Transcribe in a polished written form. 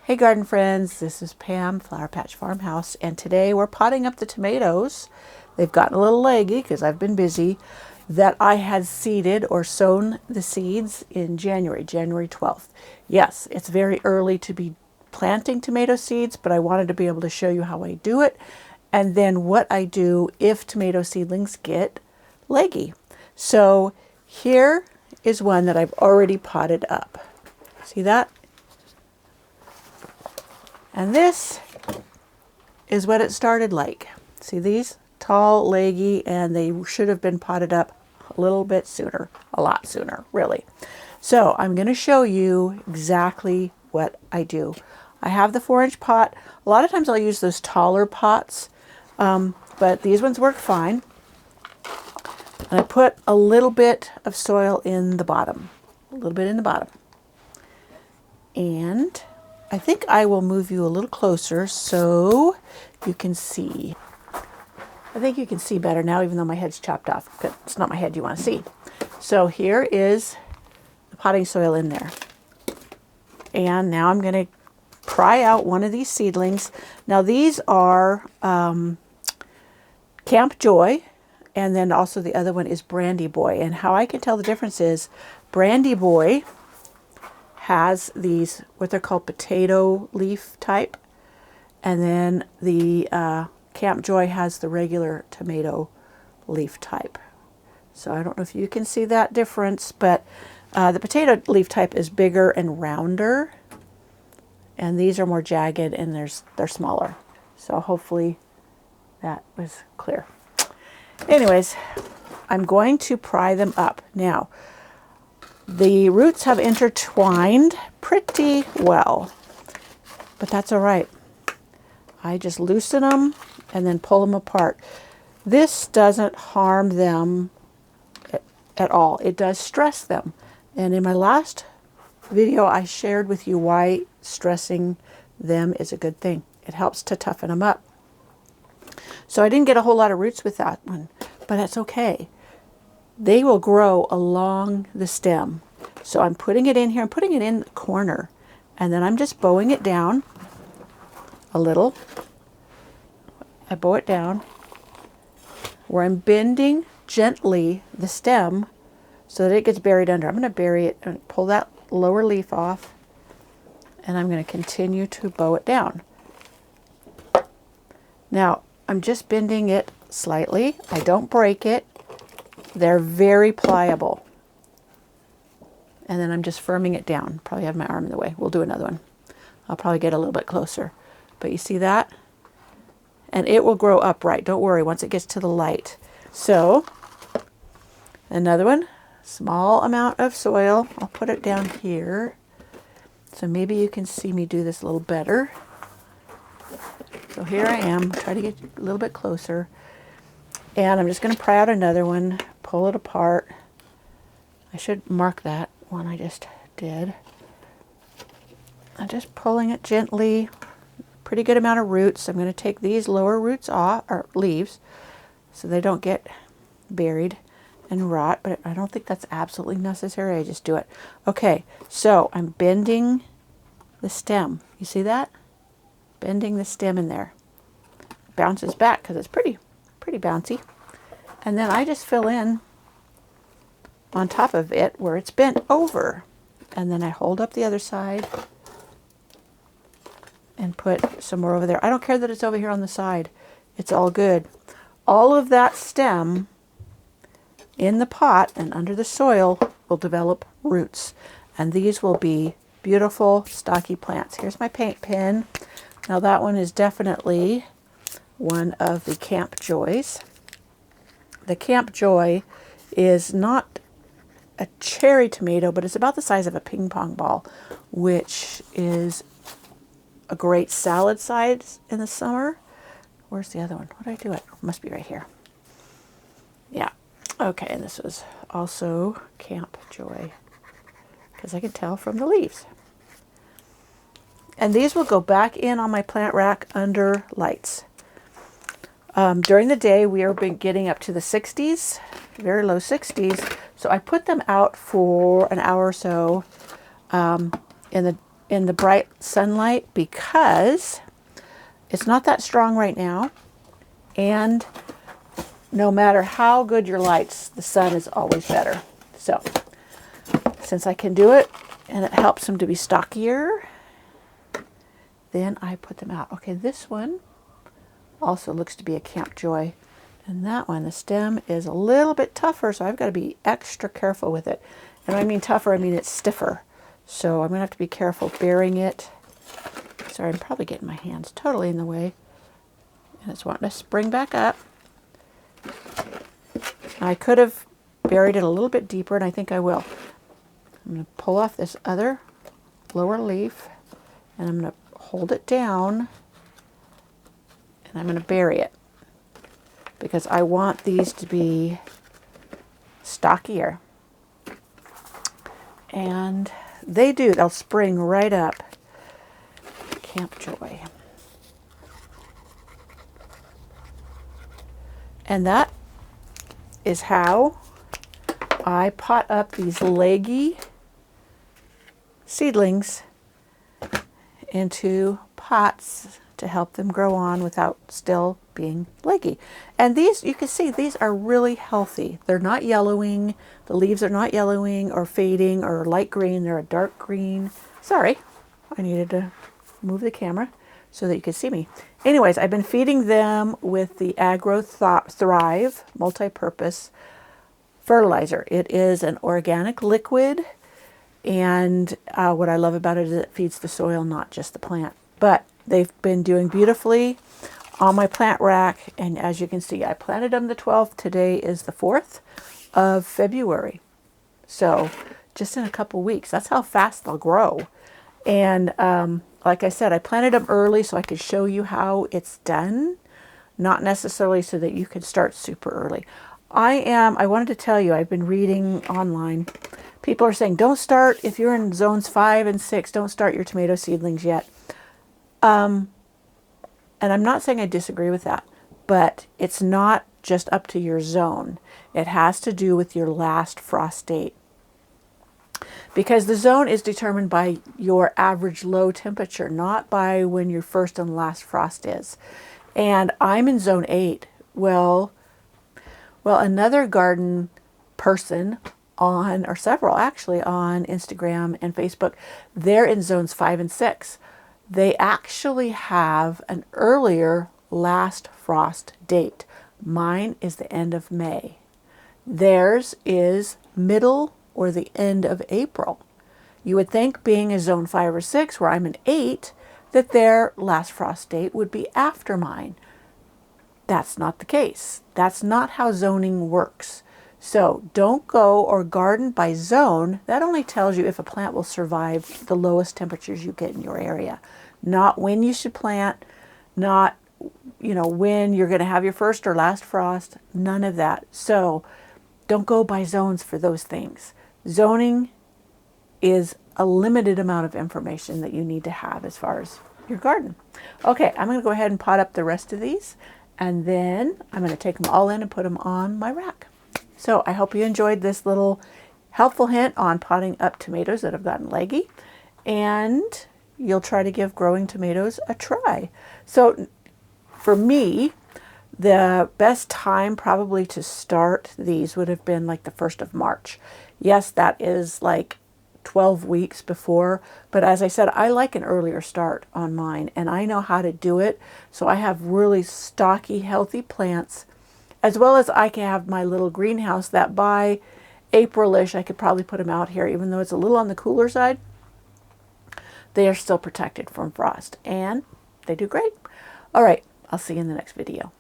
Hey garden friends, this is Pam, Flower Patch Farmhouse, and today we're potting up the tomatoes. They've gotten a little leggy because I've been busy, that I had seeded or sown the seeds in January 12th. Yes, it's very early to be planting tomato seeds, but I wanted to be able to show you how I do it and then what I do if tomato seedlings get leggy. So here is one that I've already potted up. See that? And this is what it started like. See these? Tall, leggy, and they should have been potted up a little bit sooner. A lot sooner, really. So I'm going to show you exactly what I do. I have the 4-inch pot. A lot of times I'll use those taller pots, but these ones work fine. And I put a little bit of soil in the bottom. A little bit in the bottom. And I think I will move you a little closer so you can see. I think you can see better now, even though my head's chopped off, but it's not my head you want to see. So here is the potting soil in there. And now I'm going to pry out one of these seedlings. Now these are Camp Joy, and then also the other one is Brandy Boy. And how I can tell the difference is Brandy Boy has these, what they're called potato leaf type, and then the Camp Joy has the regular tomato leaf type. So I don't know if you can see that difference, but the potato leaf type is bigger and rounder, and these are more jagged and they're smaller. So hopefully that was clear. Anyways, I'm going to pry them up now. The roots have intertwined pretty well, but that's all right. I just loosen them and then pull them apart. This doesn't harm them at all. It does stress them. And in my last video, I shared with you why stressing them is a good thing. It helps to toughen them up. So I didn't get a whole lot of roots with that one, but that's okay. They will grow along the stem. So I'm putting it in here. I'm putting it in the corner. And then I'm just bowing it down a little. I bow it down where I'm bending gently the stem so that it gets buried under. I'm going to bury it and pull that lower leaf off. And I'm going to continue to bow it down. Now, I'm just bending it slightly. I don't break it. They're very pliable. And then I'm just firming it down. Probably have my arm in the way. We'll do another one. I'll probably get a little bit closer. But you see that? And it will grow upright. Don't worry, once it gets to the light. So, another one. Small amount of soil. I'll put it down here. So maybe you can see me do this a little better. So here I am. Try to get a little bit closer. And I'm just going to pry out another one, pull it apart. I should mark that one I just did. I'm just pulling it gently. Pretty good amount of roots. I'm going to take these lower roots off, or leaves, so they don't get buried and rot, but I don't think that's absolutely necessary. I just do it. Okay, so I'm bending the stem. You see that? Bending the stem in there. It bounces back because it's pretty bouncy. And then I just fill in on top of it where it's bent over. And then I hold up the other side and put some more over there. I don't care that it's over here on the side. It's all good. All of that stem in the pot and under the soil will develop roots. And these will be beautiful, stocky plants. Here's my paint pen. Now that one is definitely one of the Camp Joys. The Camp Joy is not a cherry tomato, but it's about the size of a ping pong ball, which is a great salad size in the summer. Where's the other one? What did I do it? Must be right here. Yeah. Okay, and this was also Camp Joy, because I can tell from the leaves. And these will go back in on my plant rack under lights. During the day, we are getting up to the 60s, very low 60s. So I put them out for an hour or so in the in the bright sunlight because it's not that strong right now. And no matter how good your lights, the sun is always better. So since I can do it and it helps them to be stockier, then I put them out. Okay, this one also looks to be a Camp Joy. And that one, the stem is a little bit tougher, so I've got to be extra careful with it. And when I mean tougher, I mean it's stiffer. So I'm going to have to be careful burying it. Sorry, I'm probably getting my hands totally in the way. And it's wanting to spring back up. I could have buried it a little bit deeper, and I think I will. I'm going to pull off this other lower leaf, and I'm going to hold it down, and I'm going to bury it because I want these to be stockier. And they do. They'll spring right up. Camp Joy. And that is how I pot up these leggy seedlings into pots to help them grow on without still being leggy. And these, you can see, these are really healthy. They're not yellowing. The leaves are not yellowing or fading or light green. They're a dark green. Sorry, I needed to move the camera so that you could see me. Anyways, I've been feeding them with the Agro Thrive multi-purpose fertilizer. It is an organic liquid, and what I love about it is it feeds the soil, not just the plant. But they've been doing beautifully on my plant rack, and as you can see, I planted them the 12th. Today is the 4th of February. So just in a couple weeks, that's how fast they'll grow. And like I said, I planted them early so I could show you how it's done, not necessarily so that you could start super early. I wanted to tell you, I've been reading online. People are saying, don't start, if you're in zones 5 and 6, don't start your tomato seedlings yet. And I'm not saying I disagree with that, but it's not just up to your zone. It has to do with your last frost date. Because the zone is determined by your average low temperature, not by when your first and last frost is. And I'm in zone 8. Well, another garden person on, or several actually, on Instagram and Facebook, they're in zones 5 and 6. They actually have an earlier last frost date. Mine is the end of May. Theirs is middle or the end of April. You would think, being a zone 5 or 6, where I'm an 8, that their last frost date would be after mine. That's not the case. That's not how zoning works. So don't go or garden by zone. That only tells you if a plant will survive the lowest temperatures you get in your area. Not when you should plant, not, when you're going to have your first or last frost, none of that. So don't go by zones for those things. Zoning is a limited amount of information that you need to have as far as your garden. Okay, I'm going to go ahead and pot up the rest of these, and then I'm going to take them all in and put them on my rack. So I hope you enjoyed this little helpful hint on potting up tomatoes that have gotten leggy, and you'll try to give growing tomatoes a try. So for me, the best time probably to start these would have been like the 1st of March. Yes, that is like 12 weeks before, but as I said, I like an earlier start on mine, and I know how to do it. So I have really stocky, healthy plants, as well as I can have my little greenhouse that by April-ish, I could probably put them out here, even though it's a little on the cooler side. They are still protected from frost, and they do great. All right, I'll see you in the next video.